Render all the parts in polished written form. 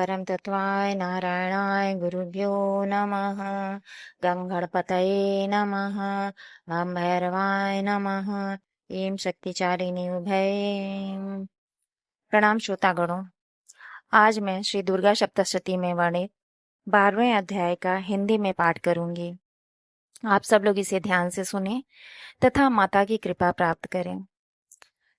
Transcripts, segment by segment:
परम तत्वाय नारायणाय गुरुभ्यो नमः। गं गणपतये नमः। गं भैरवाय नमः। ऐं शक्तिचारिणी उभय। प्रणाम श्रोतागणों। आज मैं श्री दुर्गा सप्तशती में वर्णित 12वें अध्याय का हिंदी में पाठ करूंगी। आप सब लोग इसे ध्यान से सुने तथा माता की कृपा प्राप्त करें।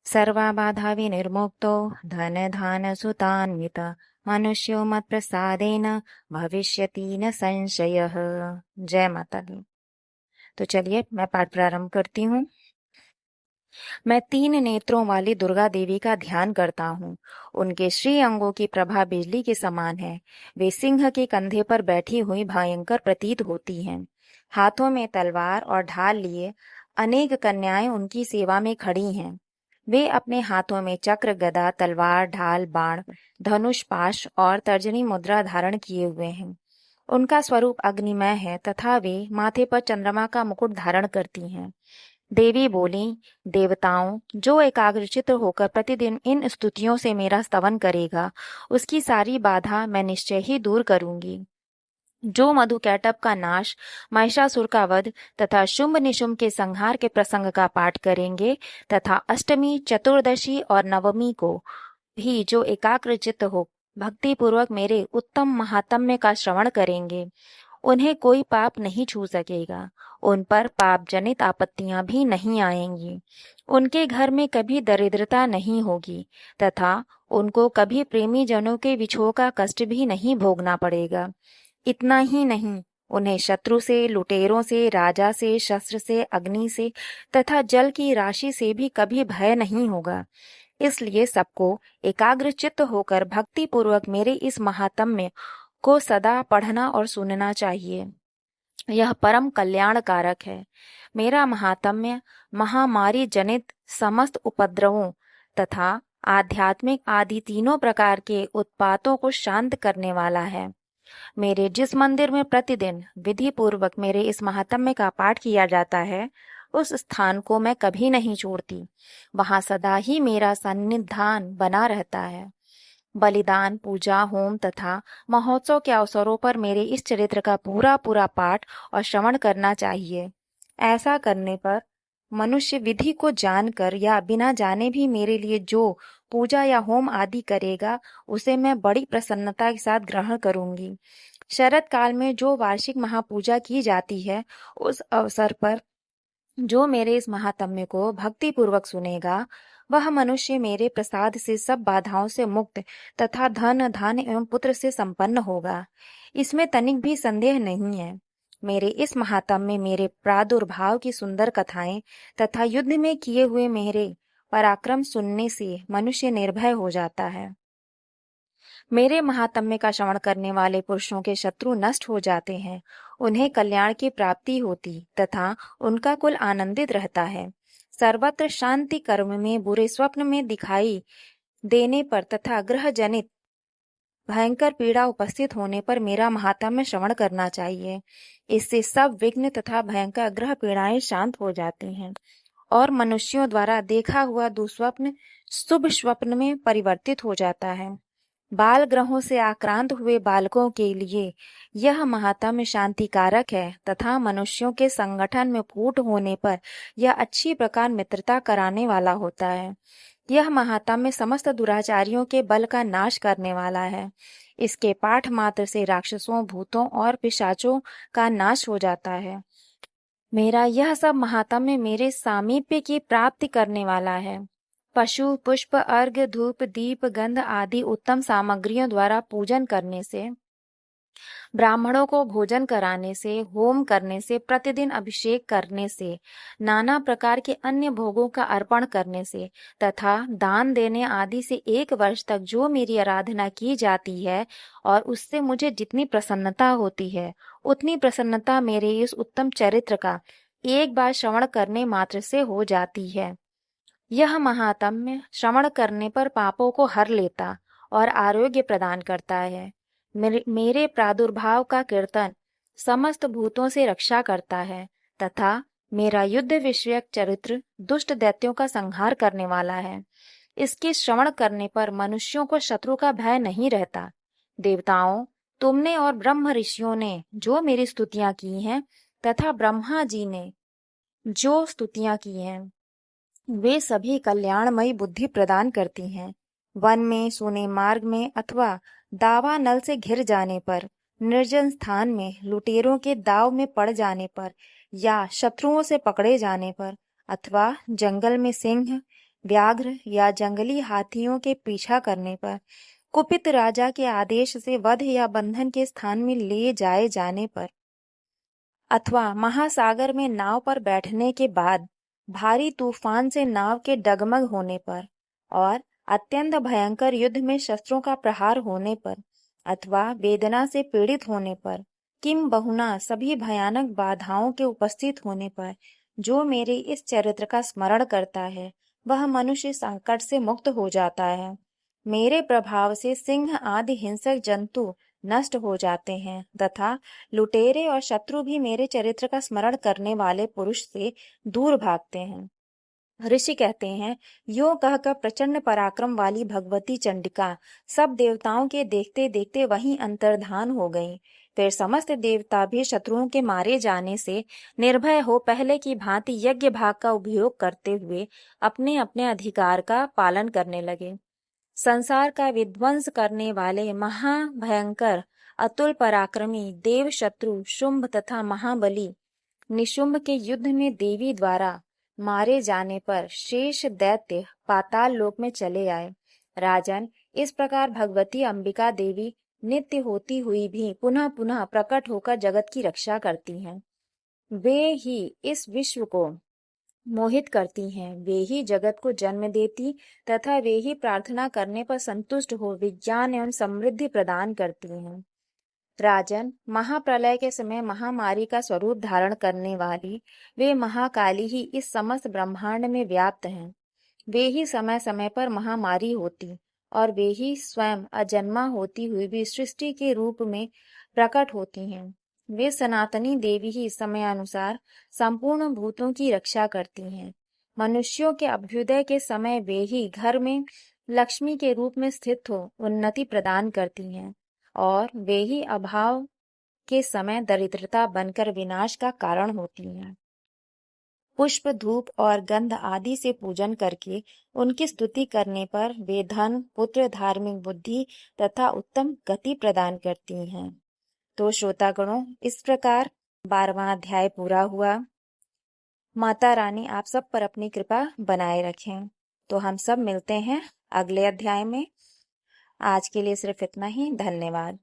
सर्वाबाधा विनिर्मुक्तो धन धान सुतान्वित मनुष्यो मत प्रसादेन भविष्यति न संशयः। जय माता दी। तो चलिए मैं पाठ प्रारंभ करती हूँ। मैं 3 नेत्रों वाली दुर्गा देवी का ध्यान करता हूँ। उनके श्री अंगों की प्रभा बिजली के समान है। वे सिंह के कंधे पर बैठी हुई भयंकर प्रतीत होती हैं। हाथों में तलवार और ढाल लिए अनेक कन्याएं उनकी सेवा में खड़ी हैं। वे अपने हाथों में चक्र, गदा, तलवार, ढाल, बाण, धनुष, पाश और तर्जनी मुद्रा धारण किए हुए हैं। उनका स्वरूप अग्निमय है तथा वे माथे पर चंद्रमा का मुकुट धारण करती हैं। देवी बोली, देवताओं, जो एकाग्रचित्त होकर प्रतिदिन इन स्तुतियों से मेरा स्तवन करेगा, उसकी सारी बाधा मैं निश्चय ही दूर करूंगी। जो मधुकैटभ का नाश, महिषासुर का वध तथा शुंभ निशुंभ के संहार के प्रसंग का पाठ करेंगे तथा अष्टमी, चतुर्दशी और नवमी को भी जो एकाग्रचित्त हो भक्ति पूर्वक मेरे उत्तम महात्म्य का श्रवण करेंगे, उन्हें कोई पाप नहीं छू सकेगा। उन पर पाप जनित आपत्तियां भी नहीं आएंगी। उनके घर में कभी दरिद्रता नहीं होगी तथा उनको कभी प्रेमी जनों के विछोह का कष्ट भी नहीं भोगना पड़ेगा। इतना ही नहीं, उन्हें शत्रु से, लुटेरों से, राजा से, शस्त्र से, अग्नि से तथा जल की राशि से भी कभी भय नहीं होगा। इसलिए सबको एकाग्रचित्त होकर भक्ति पूर्वक मेरे इस महात्म्य को सदा पढ़ना और सुनना चाहिए। यह परम कल्याणकारक है। मेरा महात्म्य महामारी जनित समस्त उपद्रवों तथा आध्यात्मिक आदि तीनों प्रकार के उत्पातों को शांत करने वाला है। मेरे जिस मंदिर में प्रतिदिन विधि पूर्वक मेरे इस महात्म्य का पाठ किया जाता है, उस स्थान को मैं कभी नहीं छोड़ती। वहां सदा ही मेरा सन्निधान बना रहता है। बलिदान, पूजा, होम तथा महोत्सव के अवसरों पर मेरे इस चरित्र का पूरा पूरा पाठ और श्रवण करना चाहिए। ऐसा करने पर मनुष्य विधि को जानकर या बिना जाने भी मेरे लिए जो पूजा या होम आदि करेगा, उसे मैं बड़ी प्रसन्नता के साथ ग्रहण करूंगी। शरद काल में जो वार्षिक महापूजा की जाती है, उस अवसर पर जो मेरे इस महात्म्य को भक्ति पूर्वक सुनेगा, वह मनुष्य मेरे प्रसाद से सब बाधाओं से मुक्त तथा धन, धान एवं पुत्र से संपन्न होगा। इसमें तनिक भी संदेह नहीं है। मेरे इस महात्म्य में मेरे प्रादुर्भाव की सुंदर कथाएं तथा युद्ध में किए हुए मेरे पराक्रम सुनने से मनुष्य निर्भय हो जाता है। मेरे महात्म्य का श्रवण करने वाले पुरुषों के शत्रु नष्ट हो जाते हैं। उन्हें कल्याण की प्राप्ति होती तथा उनका कुल आनंदित रहता है। सर्वत्र शांति कर्म में बुरे स्वप्न में दिखाई देने पर तथा ग्रह जनित भयंकर पीड़ा उपस्थित होने पर मेरा महात्म्य श्रवण करना चाहिए। इससे सब विघ्न तथा भयंकर ग्रह पीड़ाएं शांत हो जाती हैं और मनुष्यों द्वारा देखा हुआ दुस्वप्न शुभ स्वप्न में परिवर्तित हो जाता है। बाल ग्रहों से आक्रांत हुए बालकों के लिए यह महात्म्य शांतिकारक है तथा मनुष्यों के संगठन में फूट होने पर यह अच्छी प्रकार मित्रता कराने वाला होता है। यह महात्म्य समस्त दुराचारियों के बल का नाश करने वाला है। इसके पाठ मात्र से राक्षसों, भूतों और पिशाचों का नाश हो जाता है। मेरा यह सब महात्म्य मेरे सामीप्य की प्राप्ति करने वाला है। पशु, पुष्प, अर्घ्य, धूप, दीप, गंध आदि उत्तम सामग्रियों द्वारा पूजन करने से, ब्राह्मणों को भोजन कराने से, होम करने से, प्रतिदिन अभिषेक करने से, नाना प्रकार के अन्य भोगों का अर्पण करने से तथा दान देने आदि से 1 वर्ष तक जो मेरी आराधना की जाती है और उससे मुझे जितनी प्रसन्नता होती है, उतनी प्रसन्नता मेरे इस उत्तम चरित्र का एक बार श्रवण करने मात्र से हो जाती है। यह महात्म्य श्रवण करने पर पापों को हर लेता और आरोग्य प्रदान करता है। मेरे प्रादुर्भाव का कीर्तन समस्त भूतों से रक्षा करता है तथा मेरा युद्ध विषयक चरित्र दुष्ट दैत्यों का संहार करने वाला है। इसके श्रवण करने पर मनुष्यों को शत्रु का भय नहीं रहता। देवताओं, तुमने और ब्रह्म ऋषियों ने जो मेरी स्तुतियां की हैं तथा ब्रह्मा जी ने जो स्तुतियां की हैं वे सभी कल्याणमयी बुद्धि प्रदान करती हैं। वन में, सूने मार्ग में अथवा दावानल से घिर जाने पर, निर्जन स्थान में लुटेरों के दाव में पड़ जाने पर या शत्रुओं से पकड़े जाने पर अथवा जंगल में सिंह, व्याघ्र या जंगली हाथियों के पीछा करने पर, कुपित राजा के आदेश से वध या बंधन के स्थान में ले जाए जाने पर अथवा महासागर में नाव पर बैठने के बाद भारी तूफान से नाव के डगमग होने पर और अत्यंत भयंकर युद्ध में शस्त्रों का प्रहार होने पर अथवा वेदना से पीड़ित होने पर, किम बहुना सभी भयानक बाधाओं के उपस्थित होने पर जो मेरे इस चरित्र का स्मरण करता है वह मनुष्य संकट से मुक्त हो जाता है। मेरे प्रभाव से सिंह आदि हिंसक जंतु नष्ट हो जाते हैं तथा लुटेरे और शत्रु भी मेरे चरित्र का स्मरण करने वाले पुरुष से दूर भागते हैं। ऋषि कहते हैं, यो कहकर प्रचंड पराक्रम वाली भगवती चंडिका सब देवताओं के देखते देखते वहीं अंतर्धान हो गईं। फिर समस्त देवता भी शत्रुओं के मारे जाने से निर्भय हो पहले की भांति यज्ञ भाग का उपयोग करते हुए अपने अपने अधिकार का पालन करने लगे। संसार का विध्वंस करने वाले महाभयंकर अतुल पराक्रमी देव शत्रु शुंभ तथा महाबली निशुंभ के युद्ध में देवी द्वारा मारे जाने पर शेष दैत्य पाताल लोक में चले आए। राजन, इस प्रकार भगवती अंबिका देवी नित्य होती हुई भी पुनः पुनः प्रकट होकर जगत की रक्षा करती हैं। वे ही इस विश्व को मोहित करती हैं, वे ही जगत को जन्म देती तथा वे ही प्रार्थना करने पर संतुष्ट हो विज्ञान एवं समृद्धि प्रदान करती हैं। राजन, महाप्रलय के समय महामारी का स्वरूप धारण करने वाली वे महाकाली ही इस समस्त ब्रह्मांड में व्याप्त हैं। वे ही समय समय पर महामारी होती और वे ही स्वयं अजन्मा होती हुई भी सृष्टि के रूप में प्रकट होती हैं। वे सनातनी देवी ही समयानुसार संपूर्ण भूतों की रक्षा करती हैं। मनुष्यों के अभ्युदय के समय वे ही घर में लक्ष्मी के रूप में स्थित हो उन्नति प्रदान करती हैं और वे ही अभाव के समय दरिद्रता बनकर विनाश का कारण होती हैं। पुष्प, धूप और गंध आदि से पूजन करके उनकी स्तुति करने पर वे धन, पुत्र, धार्मिक बुद्धि तथा उत्तम गति प्रदान करती हैं। तो श्रोतागणों, इस प्रकार 12वां अध्याय पूरा हुआ। माता रानी आप सब पर अपनी कृपा बनाए रखें। तो हम सब मिलते हैं अगले अध्याय में। आज के लिए सिर्फ इतना ही। धन्यवाद।